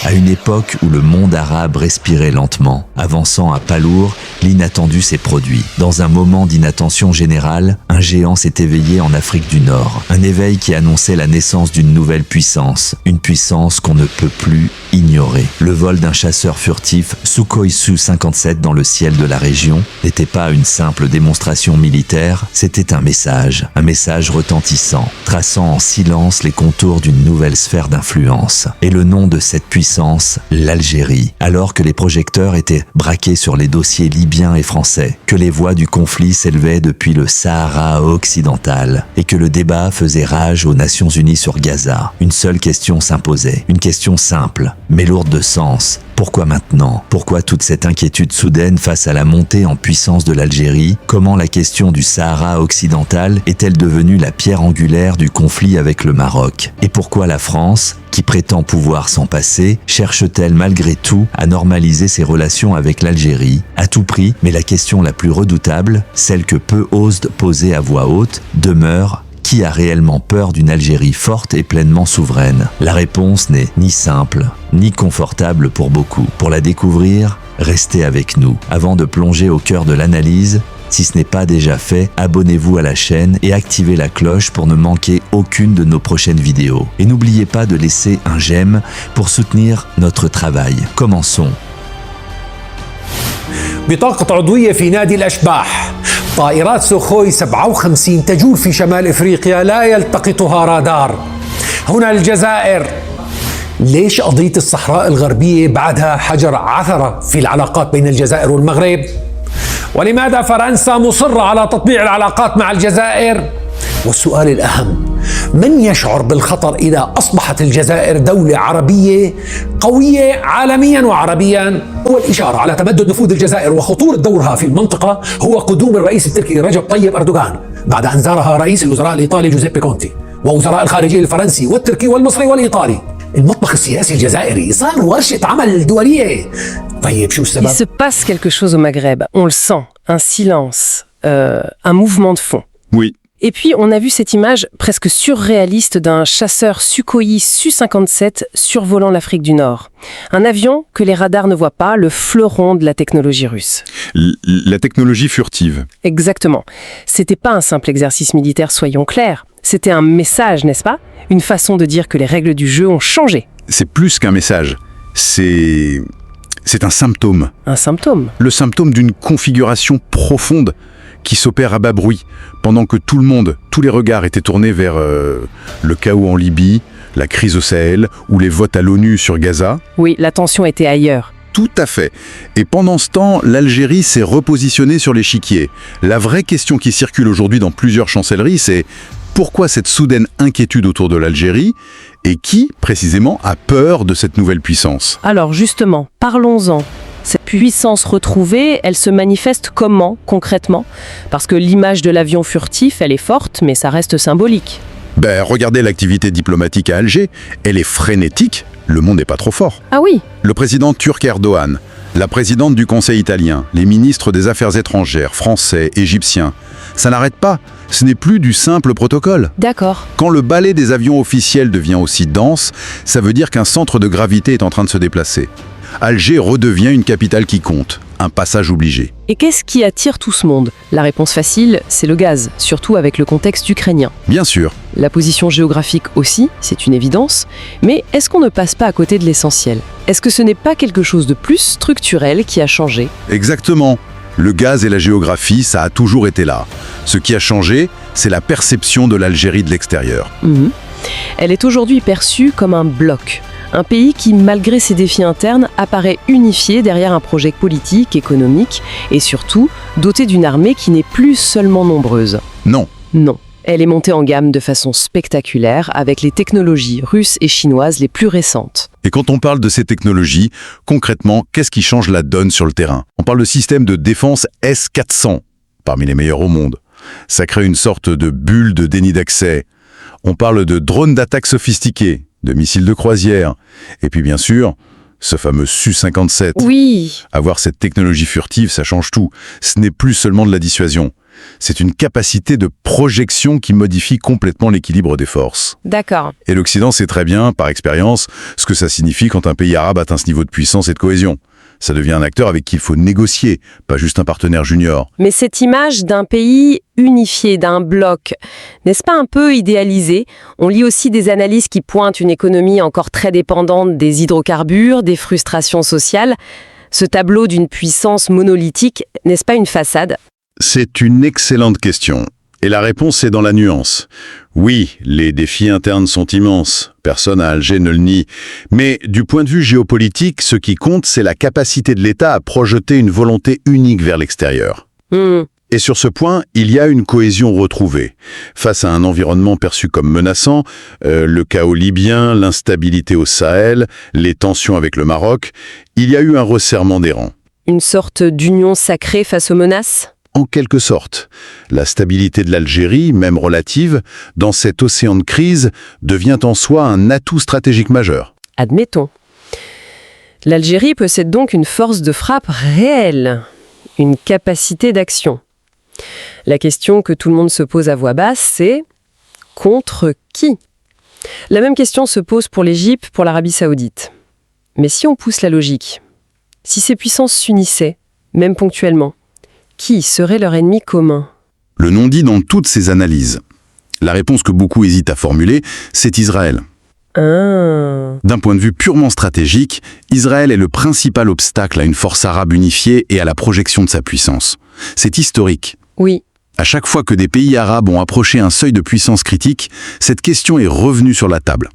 À une époque où le monde arabe respirait lentement, avançant à pas lourd, l'inattendu s'est produit. Dans un moment d'inattention générale, un géant s'est éveillé en Afrique du Nord. Un éveil qui annonçait la naissance d'une nouvelle puissance, une puissance qu'on ne peut plus ignorer. Le vol d'un chasseur furtif Sukhoi Su-57 dans le ciel de la région n'était pas une simple démonstration militaire, c'était un message retentissant, traçant en silence les contours d'une nouvelle sphère d'influence. Et le nom de cette puissance, l'Algérie. Alors que les projecteurs étaient braqués sur les dossiers libyens et français, que les voix du conflit s'élevaient depuis le Sahara occidental et que le débat faisait rage aux Nations Unies sur Gaza, une seule question s'imposait, une question simple, mais lourde de sens. Pourquoi maintenant? Pourquoi toute cette inquiétude soudaine face à la montée en puissance de l'Algérie? Comment la question du Sahara occidental est-elle devenue la pierre angulaire du conflit avec le Maroc? Et pourquoi la France, qui prétend pouvoir s'en passer, cherche-t-elle malgré tout à normaliser ses relations avec l'Algérie? À tout prix, mais la question la plus redoutable, celle que peu osent poser à voix haute, demeure: qui a réellement peur d'une Algérie forte et pleinement souveraine? La réponse n'est ni simple, ni confortable pour beaucoup. Pour la découvrir, restez avec nous. Avant de plonger au cœur de l'analyse, si ce n'est pas déjà fait, abonnez-vous à la chaîne et activez la cloche pour ne manquer aucune de nos prochaines vidéos. Et n'oubliez pas de laisser un j'aime pour soutenir notre travail. Commençons. بطاقة عضوية في نادي الأشباح. طائرات سوخوي 57 تجول في شمال إفريقيا لا يلتقطها رادار. هنا الجزائر. ليش قضية الصحراء الغربية بعدها حجر عثرة في العلاقات بين الجزائر والمغرب؟ ولماذا فرنسا مصرة على تطبيع العلاقات مع الجزائر؟ والسؤال الأهم: من يشعر بالخطر إذا أصبحت الجزائر دولة عربية قوية عالميا وعربيا؟ أول إشارة على تمدد نفوذ الجزائر وخطورة دورها في المنطقة هو قدوم الرئيس التركي رجب طيب أردوغان بعد أن زارها رئيس الوزراء الإيطالي جوزيبي كونتي ووزراء الخارجية الفرنسي والتركي والمصري والإيطالي. المطبخ السياسي الجزائري صار ورشة عمل دولية. طيب شو السبب؟ Il se passe quelque chose au Maghreb, on le sent, un silence, un mouvement de fond. Oui. Et puis, on a vu cette image presque surréaliste d'un chasseur Sukhoi Su-57 survolant l'Afrique du Nord. Un avion que les radars ne voient pas, le fleuron de la technologie russe. La technologie furtive. Exactement. C'était pas un simple exercice militaire, soyons clairs. C'était un message, n'est-ce pas? Une façon de dire que les règles du jeu ont changé. C'est plus qu'un message. C'est un symptôme. Un symptôme. Le symptôme d'une configuration profonde qui s'opère à bas bruit, pendant que tout le monde, tous les regards étaient tournés vers le chaos en Libye, la crise au Sahel ou les votes à l'ONU sur Gaza. Oui, l'attention était ailleurs. Tout à fait. Et pendant ce temps, l'Algérie s'est repositionnée sur l'échiquier. La vraie question qui circule aujourd'hui dans plusieurs chancelleries, c'est pourquoi cette soudaine inquiétude autour de l'Algérie et qui, précisément, a peur de cette nouvelle puissance? Alors justement, parlons-en. Cette puissance retrouvée, elle se manifeste comment, concrètement? Parce que l'image de l'avion furtif, elle est forte, mais ça reste symbolique. Regardez l'activité diplomatique à Alger, elle est frénétique, le monde n'est pas trop fort. Ah oui? Le président turc Erdogan, la présidente du Conseil italien, les ministres des Affaires étrangères, français, égyptiens, ça n'arrête pas, ce n'est plus du simple protocole. D'accord. Quand le balai des avions officiels devient aussi dense, ça veut dire qu'un centre de gravité est en train de se déplacer. Alger redevient une capitale qui compte, un passage obligé. Et qu'est-ce qui attire tout ce monde? La réponse facile, c'est le gaz, surtout avec le contexte ukrainien. Bien sûr. La position géographique aussi, c'est une évidence, mais est-ce qu'on ne passe pas à côté de l'essentiel? Est-ce que ce n'est pas quelque chose de plus structurel qui a changé? Exactement. Le gaz et la géographie, ça a toujours été là. Ce qui a changé, c'est la perception de l'Algérie de l'extérieur. Elle est aujourd'hui perçue comme un bloc. Un pays qui, malgré ses défis internes, apparaît unifié derrière un projet politique, économique et surtout doté d'une armée qui n'est plus seulement nombreuse. Non. Non. Elle est montée en gamme de façon spectaculaire avec les technologies russes et chinoises les plus récentes. Et quand on parle de ces technologies, concrètement, qu'est-ce qui change la donne sur le terrain? On parle de système de défense S-400, parmi les meilleurs au monde. Ça crée une sorte de bulle de déni d'accès. On parle de drones d'attaque sophistiqués, de missiles de croisière. Et puis bien sûr, ce fameux Su-57. Oui. Avoir cette technologie furtive, ça change tout. Ce n'est plus seulement de la dissuasion. C'est une capacité de projection qui modifie complètement l'équilibre des forces. D'accord. Et l'Occident sait très bien, par expérience, ce que ça signifie quand un pays arabe atteint ce niveau de puissance et de cohésion. Ça devient un acteur avec qui il faut négocier, pas juste un partenaire junior. Mais cette image d'un pays unifié, d'un bloc, n'est-ce pas un peu idéalisé? On lit aussi des analyses qui pointent une économie encore très dépendante des hydrocarbures, des frustrations sociales. Ce tableau d'une puissance monolithique, n'est-ce pas une façade? C'est une excellente question. Et la réponse est dans la nuance. Oui, les défis internes sont immenses. Personne à Alger ne le nie. Mais du point de vue géopolitique, ce qui compte, c'est la capacité de l'État à projeter une volonté unique vers l'extérieur. Et sur ce point, il y a une cohésion retrouvée. Face à un environnement perçu comme menaçant, le chaos libyen, l'instabilité au Sahel, les tensions avec le Maroc, il y a eu un resserrement des rangs. Une sorte d'union sacrée face aux menaces? En quelque sorte, la stabilité de l'Algérie, même relative, dans cet océan de crise, devient en soi un atout stratégique majeur. Admettons. L'Algérie possède donc une force de frappe réelle, une capacité d'action. La question que tout le monde se pose à voix basse, c'est contre qui? La même question se pose pour l'Égypte, pour l'Arabie Saoudite. Mais si on pousse la logique, si ces puissances s'unissaient, même ponctuellement, qui serait leur ennemi commun? Le non-dit dans toutes ces analyses. La réponse que beaucoup hésitent à formuler, c'est Israël. D'un point de vue purement stratégique, Israël est le principal obstacle à une force arabe unifiée et à la projection de sa puissance. C'est historique. Oui. À chaque fois que des pays arabes ont approché un seuil de puissance critique, cette question est revenue sur la table.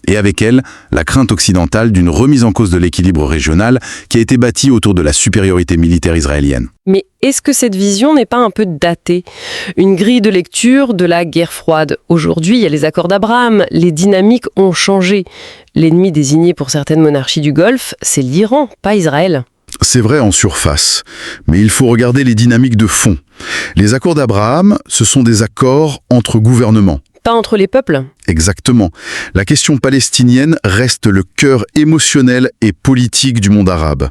Et avec elle, la crainte occidentale d'une remise en cause de l'équilibre régional qui a été bâti autour de la supériorité militaire israélienne. Mais est-ce que cette vision n'est pas un peu datée? Une grille de lecture de la guerre froide. Aujourd'hui, il y a les accords d'Abraham, les dynamiques ont changé. L'ennemi désigné pour certaines monarchies du Golfe, c'est l'Iran, pas Israël. C'est vrai en surface, mais il faut regarder les dynamiques de fond. Les accords d'Abraham, ce sont des accords entre gouvernements. Pas entre les peuples? Exactement. La question palestinienne reste le cœur émotionnel et politique du monde arabe.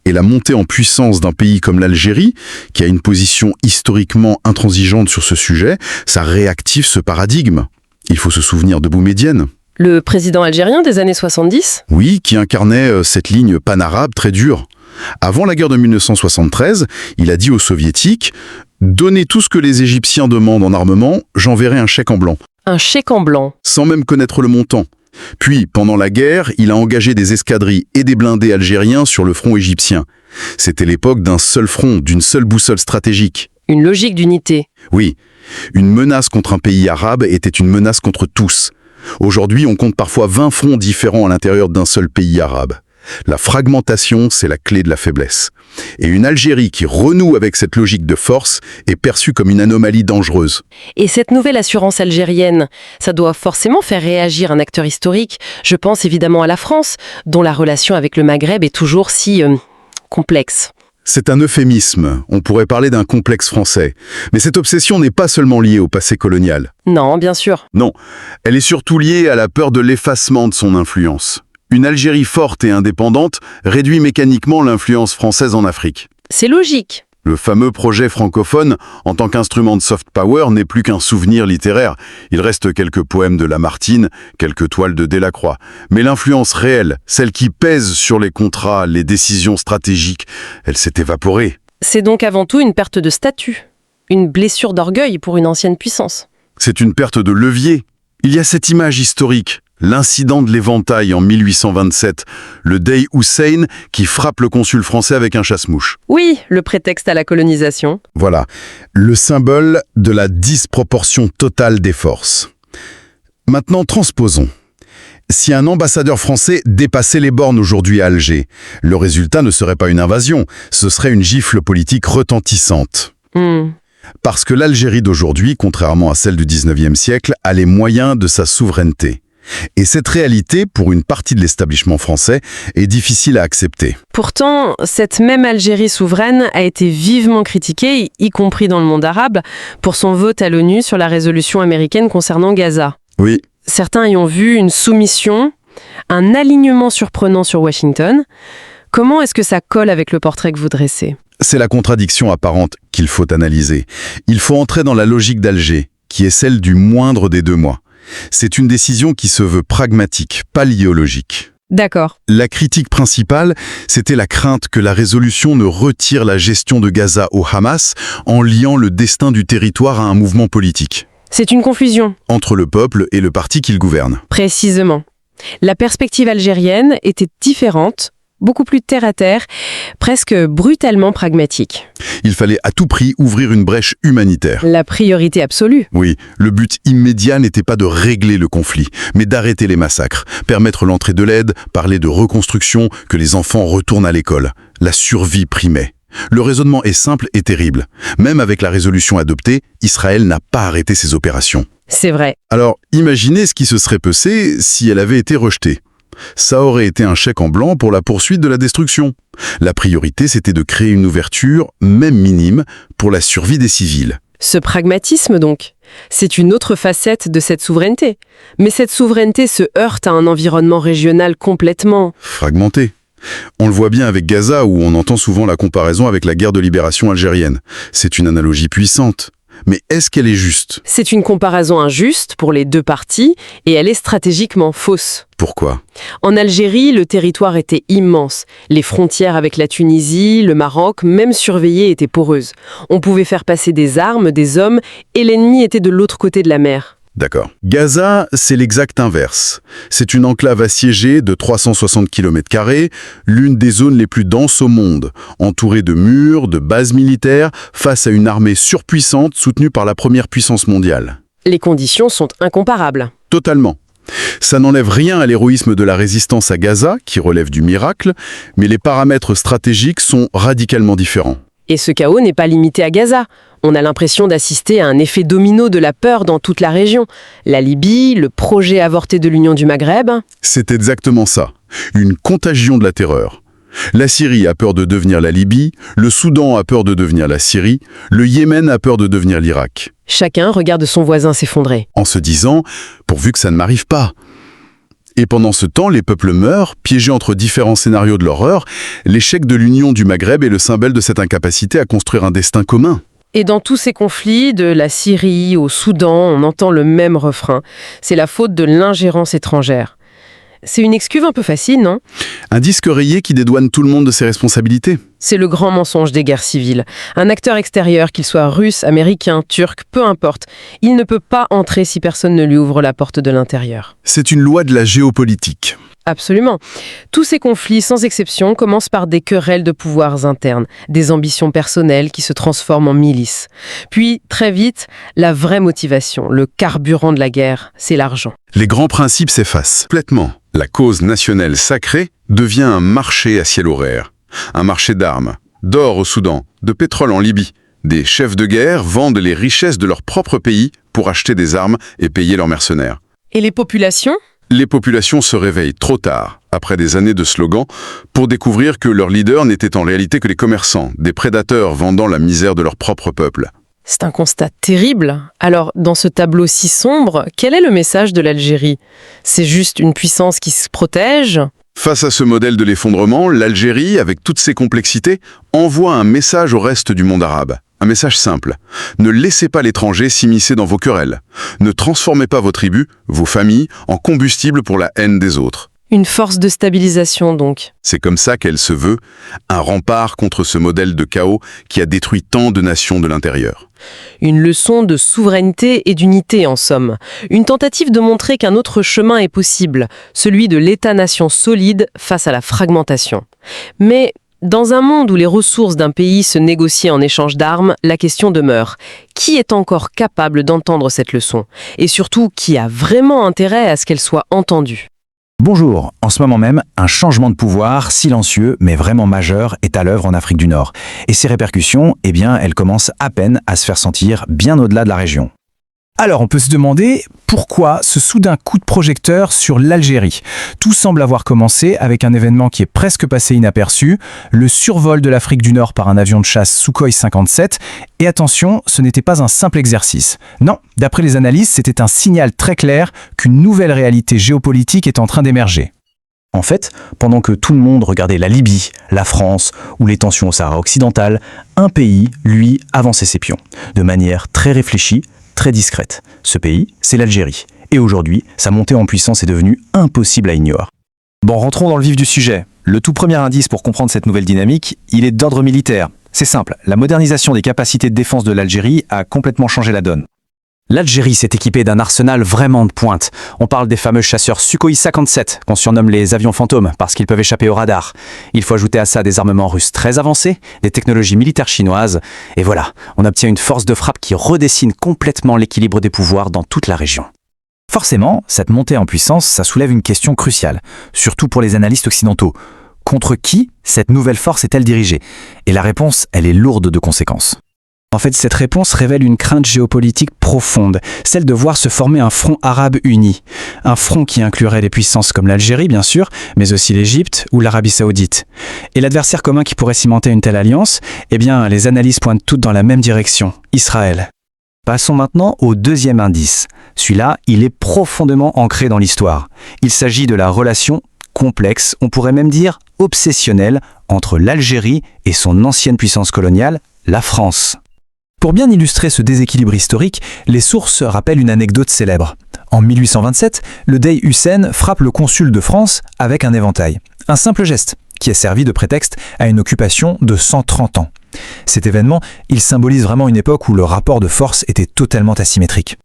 Et la montée en puissance d'un pays comme l'Algérie, qui a une position historiquement intransigeante sur ce sujet, ça réactive ce paradigme. Il faut se souvenir de Boumedienne. Le président algérien des années 70? Oui, qui incarnait cette ligne pan-arabe très dure. Avant la guerre de 1973, il a dit aux Soviétiques « Donnez tout ce que les Égyptiens demandent en armement, j'enverrai un chèque en blanc. » Un chèque en blanc. Sans même connaître le montant. Puis, pendant la guerre, il a engagé des escadrilles et des blindés algériens sur le front égyptien. C'était l'époque d'un seul front, d'une seule boussole stratégique. Une logique d'unité. Oui, une menace contre un pays arabe était une menace contre tous. Aujourd'hui, on compte parfois 20 fronts différents à l'intérieur d'un seul pays arabe. La fragmentation, c'est la clé de la faiblesse. Et une Algérie qui renoue avec cette logique de force est perçue comme une anomalie dangereuse. Et cette nouvelle assurance algérienne, ça doit forcément faire réagir un acteur historique. Je pense évidemment à la France, dont la relation avec le Maghreb est toujours si complexe. C'est un euphémisme, on pourrait parler d'un complexe français. Mais cette obsession n'est pas seulement liée au passé colonial. Non, bien sûr. Non, elle est surtout liée à la peur de l'effacement de son influence. Une Algérie forte et indépendante réduit mécaniquement l'influence française en Afrique. C'est logique. Le fameux projet francophone, en tant qu'instrument de soft power, n'est plus qu'un souvenir littéraire. Il reste quelques poèmes de Lamartine, quelques toiles de Delacroix. Mais l'influence réelle, celle qui pèse sur les contrats, les décisions stratégiques, elle s'est évaporée. C'est donc avant tout une perte de statut, une blessure d'orgueil pour une ancienne puissance. C'est une perte de levier. Il y a cette image historique. L'incident de l'Éventail en 1827, le Dey Hussein qui frappe le consul français avec un chasse-mouche. Oui, le prétexte à la colonisation. Voilà, le symbole de la disproportion totale des forces. Maintenant, transposons. Si un ambassadeur français dépassait les bornes aujourd'hui à Alger, le résultat ne serait pas une invasion, ce serait une gifle politique retentissante. Parce que l'Algérie d'aujourd'hui, contrairement à celle du 19e siècle, a les moyens de sa souveraineté. Et cette réalité, pour une partie de l'établissement français, est difficile à accepter. Pourtant, cette même Algérie souveraine a été vivement critiquée, y compris dans le monde arabe, pour son vote à l'ONU sur la résolution américaine concernant Gaza. Oui. Certains y ont vu une soumission, un alignement surprenant sur Washington. Comment est-ce que ça colle avec le portrait que vous dressez ? C'est la contradiction apparente qu'il faut analyser. Il faut entrer dans la logique d'Alger, qui est celle du moindre des deux mois. C'est une décision qui se veut pragmatique, pas idéologique. D'accord. La critique principale, c'était la crainte que la résolution ne retire la gestion de Gaza au Hamas en liant le destin du territoire à un mouvement politique. C'est une confusion. Entre le peuple et le parti qu'il gouverne. Précisément. La perspective algérienne était différente, beaucoup plus terre-à-terre, presque brutalement pragmatique. Il fallait à tout prix ouvrir une brèche humanitaire. La priorité absolue. Oui, le but immédiat n'était pas de régler le conflit, mais d'arrêter les massacres, permettre l'entrée de l'aide, parler de reconstruction, que les enfants retournent à l'école. La survie primait. Le raisonnement est simple et terrible. Même avec la résolution adoptée, Israël n'a pas arrêté ses opérations. C'est vrai. Alors, imaginez ce qui se serait passé si elle avait été rejetée. Ça aurait été un chèque en blanc pour la poursuite de la destruction. La priorité, c'était de créer une ouverture, même minime, pour la survie des civils. Ce pragmatisme, donc, c'est une autre facette de cette souveraineté. Mais cette souveraineté se heurte à un environnement régional complètement fragmenté. On le voit bien avec Gaza, où on entend souvent la comparaison avec la guerre de libération algérienne. C'est une analogie puissante. Mais est-ce qu'elle est juste? C'est une comparaison injuste pour les deux parties et elle est stratégiquement fausse. Pourquoi? En Algérie, le territoire était immense. Les frontières avec la Tunisie, le Maroc, même surveillées, étaient poreuses. On pouvait faire passer des armes, des hommes, et l'ennemi était de l'autre côté de la mer. D'accord. Gaza, c'est l'exact inverse. C'est une enclave assiégée de 360 km², l'une des zones les plus denses au monde, entourée de murs, de bases militaires, face à une armée surpuissante soutenue par la première puissance mondiale. Les conditions sont incomparables. Totalement. Ça n'enlève rien à l'héroïsme de la résistance à Gaza, qui relève du miracle, mais les paramètres stratégiques sont radicalement différents. Et ce chaos n'est pas limité à Gaza. On a l'impression d'assister à un effet domino de la peur dans toute la région. La Libye, le projet avorté de l'Union du Maghreb. C'est exactement ça. Une contagion de la terreur. La Syrie a peur de devenir la Libye, le Soudan a peur de devenir la Syrie, le Yémen a peur de devenir l'Irak. Chacun regarde son voisin s'effondrer. En se disant, pourvu que ça ne m'arrive pas. Et pendant ce temps, les peuples meurent, piégés entre différents scénarios de l'horreur. L'échec de l'Union du Maghreb est le symbole de cette incapacité à construire un destin commun. Et dans tous ces conflits, de la Syrie au Soudan, on entend le même refrain. C'est la faute de l'ingérence étrangère. C'est une excuse un peu facile, non? Un disque rayé qui dédouane tout le monde de ses responsabilités. C'est le grand mensonge des guerres civiles. Un acteur extérieur, qu'il soit russe, américain, turc, peu importe, il ne peut pas entrer si personne ne lui ouvre la porte de l'intérieur. C'est une loi de la géopolitique. Absolument. Tous ces conflits, sans exception, commencent par des querelles de pouvoirs internes, des ambitions personnelles qui se transforment en milices. Puis, très vite, la vraie motivation, le carburant de la guerre, c'est l'argent. Les grands principes s'effacent complètement. La cause nationale sacrée devient un marché à ciel horaire. Un marché d'armes, d'or au Soudan, de pétrole en Libye. Des chefs de guerre vendent les richesses de leur propre pays pour acheter des armes et payer leurs mercenaires. Et les populations ? Les populations se réveillent trop tard, après des années de slogans, pour découvrir que leurs leaders n'étaient en réalité que les commerçants, des prédateurs vendant la misère de leur propre peuple. C'est un constat terrible. Alors, dans ce tableau si sombre, quel est le message de l'Algérie? C'est juste une puissance qui se protège? Face à ce modèle de l'effondrement, l'Algérie, avec toutes ses complexités, envoie un message au reste du monde arabe. Un message simple. Ne laissez pas l'étranger s'immiscer dans vos querelles. Ne transformez pas vos tribus, vos familles, en combustible pour la haine des autres. Une force de stabilisation, donc. C'est comme ça qu'elle se veut, un rempart contre ce modèle de chaos qui a détruit tant de nations de l'intérieur. Une leçon de souveraineté et d'unité, en somme. Une tentative de montrer qu'un autre chemin est possible, celui de l'État-nation solide face à la fragmentation. Mais dans un monde où les ressources d'un pays se négocient en échange d'armes, la question demeure. Qui est encore capable d'entendre cette leçon? Et surtout, qui a vraiment intérêt à ce qu'elle soit entendue? Bonjour, en ce moment même, un changement de pouvoir, silencieux mais vraiment majeur, est à l'œuvre en Afrique du Nord. Et ses répercussions, eh bien, elles commencent à peine à se faire sentir bien au-delà de la région. Alors on peut se demander pourquoi ce soudain coup de projecteur sur l'Algérie. Tout semble avoir commencé avec un événement qui est presque passé inaperçu, le survol de l'Afrique du Nord par un avion de chasse Sukhoi 57. Et attention, ce n'était pas un simple exercice. Non, d'après les analyses, c'était un signal très clair qu'une nouvelle réalité géopolitique est en train d'émerger. En fait, pendant que tout le monde regardait la Libye, la France ou les tensions au Sahara occidental, un pays, lui, avançait ses pions, de manière très réfléchie, très discrète. Ce pays, c'est l'Algérie. Et aujourd'hui, sa montée en puissance est devenue impossible à ignorer. Bon, rentrons dans le vif du sujet. Le tout premier indice pour comprendre cette nouvelle dynamique, il est d'ordre militaire. C'est simple, la modernisation des capacités de défense de l'Algérie a complètement changé la donne. L'Algérie s'est équipée d'un arsenal vraiment de pointe. On parle des fameux chasseurs Sukhoi 57, qu'on surnomme les avions fantômes parce qu'ils peuvent échapper au radar. Il faut ajouter à ça des armements russes très avancés, des technologies militaires chinoises, et voilà, on obtient une force de frappe qui redessine complètement l'équilibre des pouvoirs dans toute la région. Forcément, cette montée en puissance, ça soulève une question cruciale, surtout pour les analystes occidentaux. Contre qui cette nouvelle force est-elle dirigée? Et la réponse, elle est lourde de conséquences. En fait, cette réponse révèle une crainte géopolitique profonde, celle de voir se former un front arabe uni. Un front qui inclurait des puissances comme l'Algérie, bien sûr, mais aussi l'Égypte ou l'Arabie Saoudite. Et l'adversaire commun qui pourrait cimenter une telle alliance, eh bien, les analyses pointent toutes dans la même direction, Israël. Passons maintenant au deuxième indice. Celui-là, il est profondément ancré dans l'histoire. Il s'agit de la relation complexe, on pourrait même dire obsessionnelle, entre l'Algérie et son ancienne puissance coloniale, la France. Pour bien illustrer ce déséquilibre historique, les sources rappellent une anecdote célèbre. En 1827, le Dey Hussein frappe le consul de France avec un éventail. Un simple geste qui est servi de prétexte à une occupation de 130 ans. Cet événement, il symbolise vraiment une époque où le rapport de force était totalement asymétrique.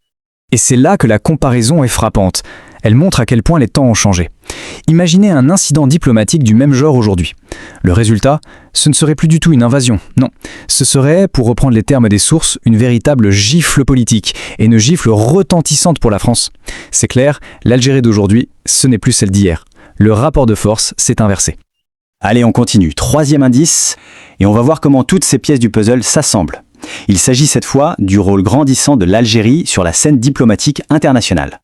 Et c'est là que la comparaison est frappante. Elle montre à quel point les temps ont changé. Imaginez un incident diplomatique du même genre aujourd'hui. Le résultat, ce ne serait plus du tout une invasion, non. Ce serait, pour reprendre les termes des sources, une véritable gifle politique, et une gifle retentissante pour la France. C'est clair, l'Algérie d'aujourd'hui, ce n'est plus celle d'hier. Le rapport de force s'est inversé. Allez, on continue. Troisième indice, et on va voir comment toutes ces pièces du puzzle s'assemblent. Il s'agit cette fois du rôle grandissant de l'Algérie sur la scène diplomatique internationale.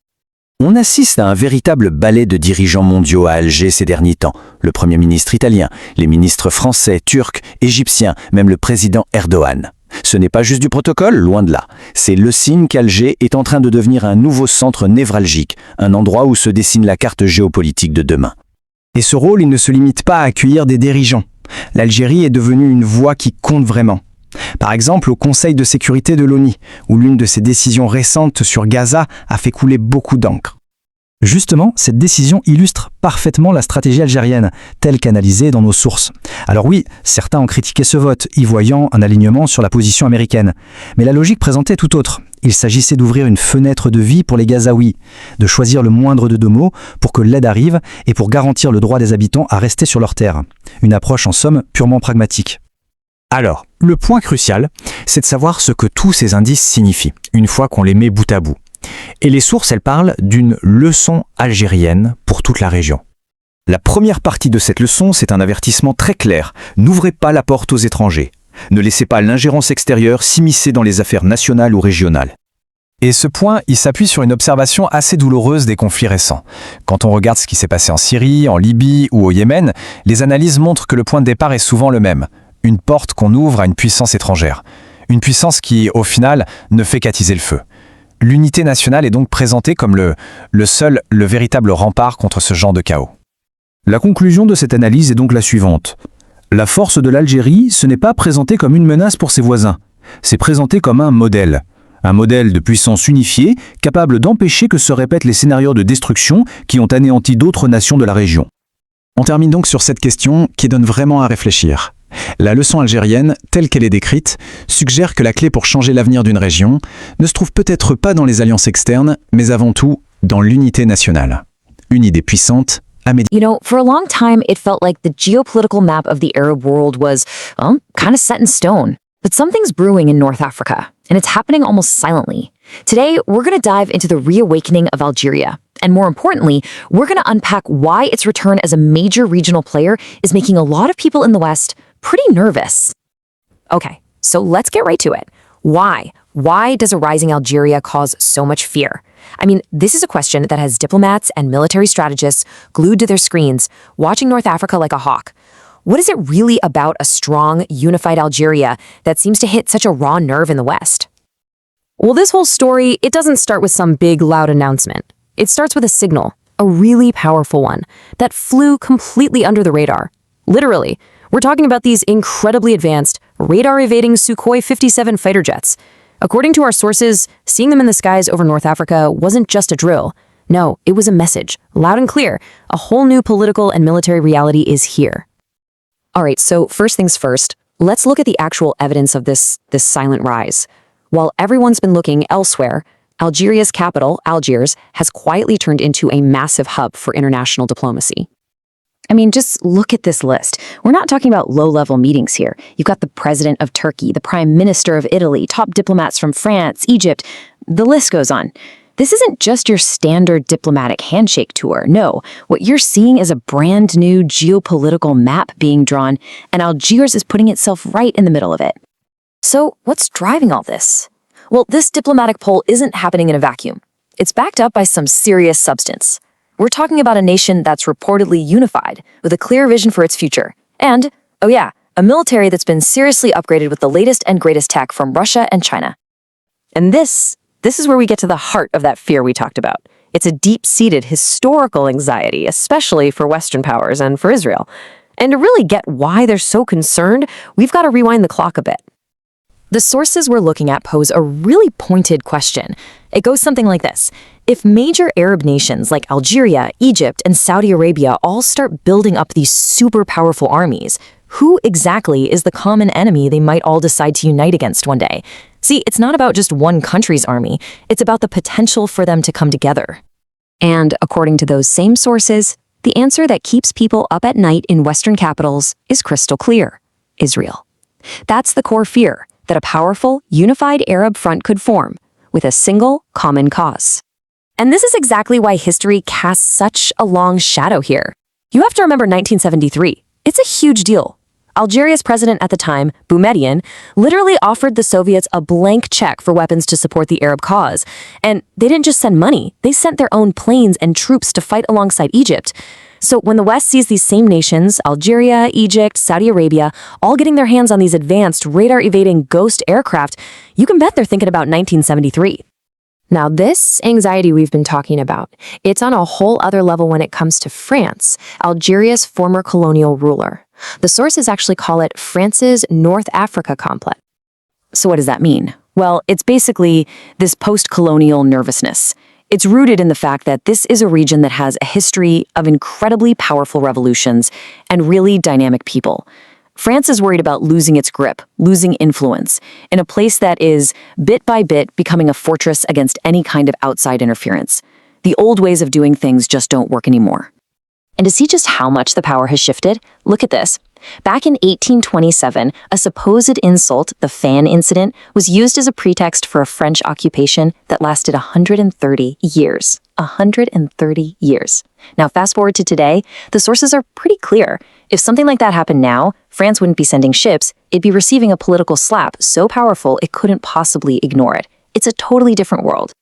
On assiste à un véritable ballet de dirigeants mondiaux à Alger ces derniers temps. Le Premier ministre italien, les ministres français, turcs, égyptiens, même le président Erdogan. Ce n'est pas juste du protocole, loin de là. C'est le signe qu'Alger est en train de devenir un nouveau centre névralgique, un endroit où se dessine la carte géopolitique de demain. Et ce rôle, il ne se limite pas à accueillir des dirigeants. L'Algérie est devenue une voix qui compte vraiment. Par exemple, au Conseil de sécurité de l'ONU, où l'une de ses décisions récentes sur Gaza a fait couler beaucoup d'encre. Justement, cette décision illustre parfaitement la stratégie algérienne, telle qu'analysée dans nos sources. Alors oui, certains ont critiqué ce vote, y voyant un alignement sur la position américaine. Mais la logique présentait tout autre. Il s'agissait d'ouvrir une fenêtre de vie pour les Gazaouis, de choisir le moindre de deux mots pour que l'aide arrive et pour garantir le droit des habitants à rester sur leur terre. Une approche en somme purement pragmatique. Alors, le point crucial, c'est de savoir ce que tous ces indices signifient, une fois qu'on les met bout à bout. Et les sources, elles parlent d'une leçon algérienne pour toute la région. La première partie de cette leçon, c'est un avertissement très clair. N'ouvrez pas la porte aux étrangers. Ne laissez pas l'ingérence extérieure s'immiscer dans les affaires nationales ou régionales. Et ce point, il s'appuie sur une observation assez douloureuse des conflits récents. Quand on regarde ce qui s'est passé en Syrie, en Libye ou au Yémen, les analyses montrent que le point de départ est souvent le même. Une porte qu'on ouvre à une puissance étrangère. Une puissance qui, au final, ne fait qu'attiser le feu. L'unité nationale est donc présentée comme le véritable rempart contre ce genre de chaos. La conclusion de cette analyse est donc la suivante. La force de l'Algérie, ce n'est pas présenté comme une menace pour ses voisins. C'est présenté comme un modèle. Un modèle de puissance unifiée, capable d'empêcher que se répètent les scénarios de destruction qui ont anéanti d'autres nations de la région. On termine donc sur cette question qui donne vraiment à réfléchir. La leçon algérienne, telle qu'elle est décrite, suggère que la clé pour changer l'avenir d'une région ne se trouve peut-être pas dans les alliances externes, mais avant tout dans l'unité nationale. Une idée puissante à méditer. You know, for a long time, it felt like the geopolitical map of the Arab world was, well, kind of set in stone. But something's brewing in North Africa, and it's happening almost silently. Today, we're going to dive into the reawakening of Algeria. And more importantly, we're going to unpack why its return as a major regional player is making a lot of people in the West pretty nervous. Okay, so let's get right to it. Why? Why does a rising Algeria cause so much fear? I mean, this is a question that has diplomats and military strategists glued to their screens, watching North Africa like a hawk. What is it really about a strong, unified Algeria that seems to hit such a raw nerve in the West? Well, this whole story, it doesn't start with some big, loud announcement. It starts with a signal, a really powerful one that flew completely under the radar. Literally, we're talking about these incredibly advanced, radar-evading Sukhoi 57 fighter jets. According to our sources, seeing them in the skies over North Africa wasn't just a drill. No, it was a message, loud and clear. A whole new political and military reality is here. All right, so first things first, let's look at the actual evidence of this silent rise. While everyone's been looking elsewhere, Algeria's capital, Algiers, has quietly turned into a massive hub for international diplomacy. I mean, just look at this list. We're not talking about low-level meetings here. You've got the president of Turkey, the prime minister of Italy, top diplomats from France, Egypt. The list goes on. This isn't just your standard diplomatic handshake tour. No, what you're seeing is a brand new geopolitical map being drawn, and Algiers is putting itself right in the middle of it. So what's driving all this? Well, this diplomatic pull isn't happening in a vacuum. It's backed up by some serious substance. We're talking about a nation that's reportedly unified, with a clear vision for its future. And, oh yeah, a military that's been seriously upgraded with the latest and greatest tech from Russia and China. And this is where we get to the heart of that fear we talked about. It's a deep-seated historical anxiety, especially for Western powers and for Israel. And to really get why they're so concerned, we've got to rewind the clock a bit. The sources we're looking at pose a really pointed question. It goes something like this. If major Arab nations like Algeria, Egypt, and Saudi Arabia all start building up these super powerful armies, who exactly is the common enemy they might all decide to unite against one day? See, it's not about just one country's army. It's about the potential for them to come together. And according to those same sources, the answer that keeps people up at night in Western capitals is crystal clear: Israel. That's the core fear, that a powerful, unified Arab front could form, with a single, common cause. And this is exactly why history casts such a long shadow here. You have to remember 1973. It's a huge deal. Algeria's president at the time, Boumediene, literally offered the Soviets a blank check for weapons to support the Arab cause. And they didn't just send money, they sent their own planes and troops to fight alongside Egypt. So when the West sees these same nations, Algeria, Egypt, Saudi Arabia, all getting their hands on these advanced radar-evading ghost aircraft, you can bet they're thinking about 1973. Now, this anxiety we've been talking about, it's on a whole other level when it comes to France, Algeria's former colonial ruler. The sources actually call it France's North Africa complex. So what does that mean? Well, it's basically this post-colonial nervousness. It's rooted in the fact that this is a region that has a history of incredibly powerful revolutions and really dynamic people. France is worried about losing its grip, losing influence, in a place that is, bit by bit, becoming a fortress against any kind of outside interference. The old ways of doing things just don't work anymore. And to see just how much the power has shifted, look at this. Back in 1827, a supposed insult, the Fan Incident, was used as a pretext for a French occupation that lasted 130 years. 130 years. Now, fast forward to today, the sources are pretty clear. If something like that happened now, France wouldn't be sending ships, it'd be receiving a political slap so powerful it couldn't possibly ignore it. It's a totally different world.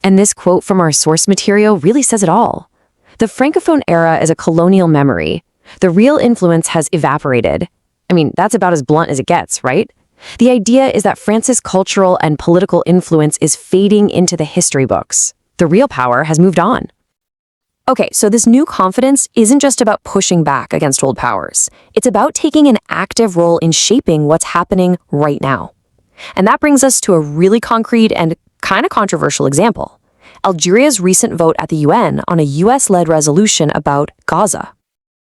And this quote from our source material really says it all. The Francophone era is a colonial memory. The real influence has evaporated. I mean, that's about as blunt as it gets, right? The idea is that France's cultural and political influence is fading into the history books. The real power has moved on. Okay, so this new confidence isn't just about pushing back against old powers. It's about taking an active role in shaping what's happening right now. And that brings us to a really concrete and kind of controversial example. Algeria's recent vote at the UN on a US-led resolution about Gaza.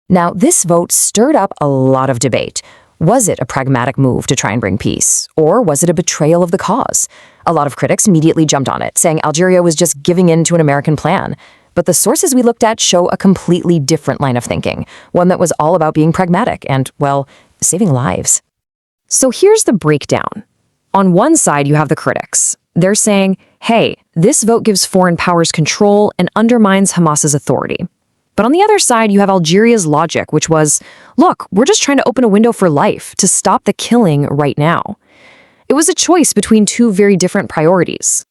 Now, this vote stirred up a lot of debate. Was it a pragmatic move to try and bring peace? Or was it a betrayal of the cause? A lot of critics immediately jumped on it, saying Algeria was just giving in to an American plan. But the sources we looked at show a completely different line of thinking, one that was all about being pragmatic and, well, saving lives. So here's the breakdown. On one side, you have the critics. They're saying, hey, this vote gives foreign powers control and undermines Hamas's authority. But on the other side, you have Algeria's logic, which was, look, we're just trying to open a window for life to stop the killing right now. It was a choice between two very different priorities.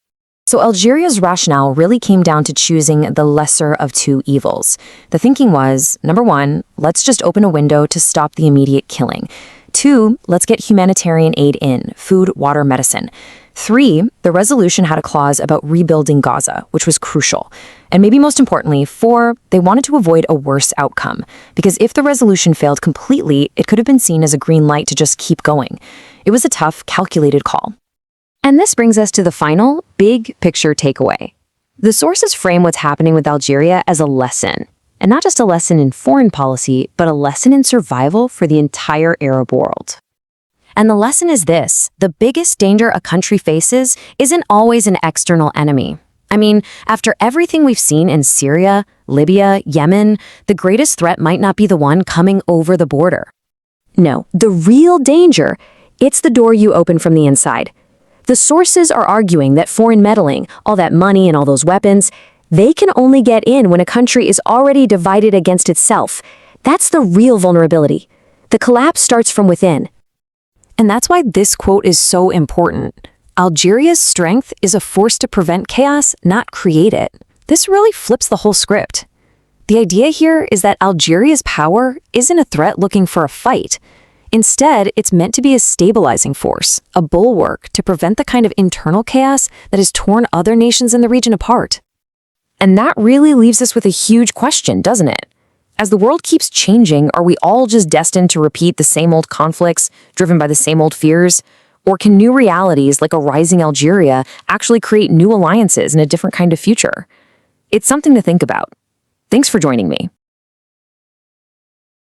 So Algeria's rationale really came down to choosing the lesser of two evils. The thinking was, number one, let's just open a window to stop the immediate killing. 2, let's get humanitarian aid in, food, water, medicine. 3, the resolution had a clause about rebuilding Gaza, which was crucial. And maybe most importantly, 4, they wanted to avoid a worse outcome, because if the resolution failed completely, it could have been seen as a green light to just keep going. It was a tough, calculated call. And this brings us to the final, big picture takeaway. The sources frame what's happening with Algeria as a lesson, and not just a lesson in foreign policy, but a lesson in survival for the entire Arab world. And the lesson is this: the biggest danger a country faces isn't always an external enemy. I mean, after everything we've seen in Syria, Libya, Yemen, the greatest threat might not be the one coming over the border. No, the real danger, it's the door you open from the inside. The sources are arguing that foreign meddling, all that money and all those weapons, they can only get in when a country is already divided against itself. That's the real vulnerability. The collapse starts from within. And that's why this quote is so important. Algeria's strength is a force to prevent chaos, not create it. This really flips the whole script. The idea here is that Algeria's power isn't a threat looking for a fight. Instead, it's meant to be a stabilizing force, a bulwark to prevent the kind of internal chaos that has torn other nations in the region apart. And that really leaves us with a huge question, doesn't it? As the world keeps changing, are we all just destined to repeat the same old conflicts, driven by the same old fears? Or can new realities, like a rising Algeria, actually create new alliances in a different kind of future? It's something to think about. Thanks for joining me.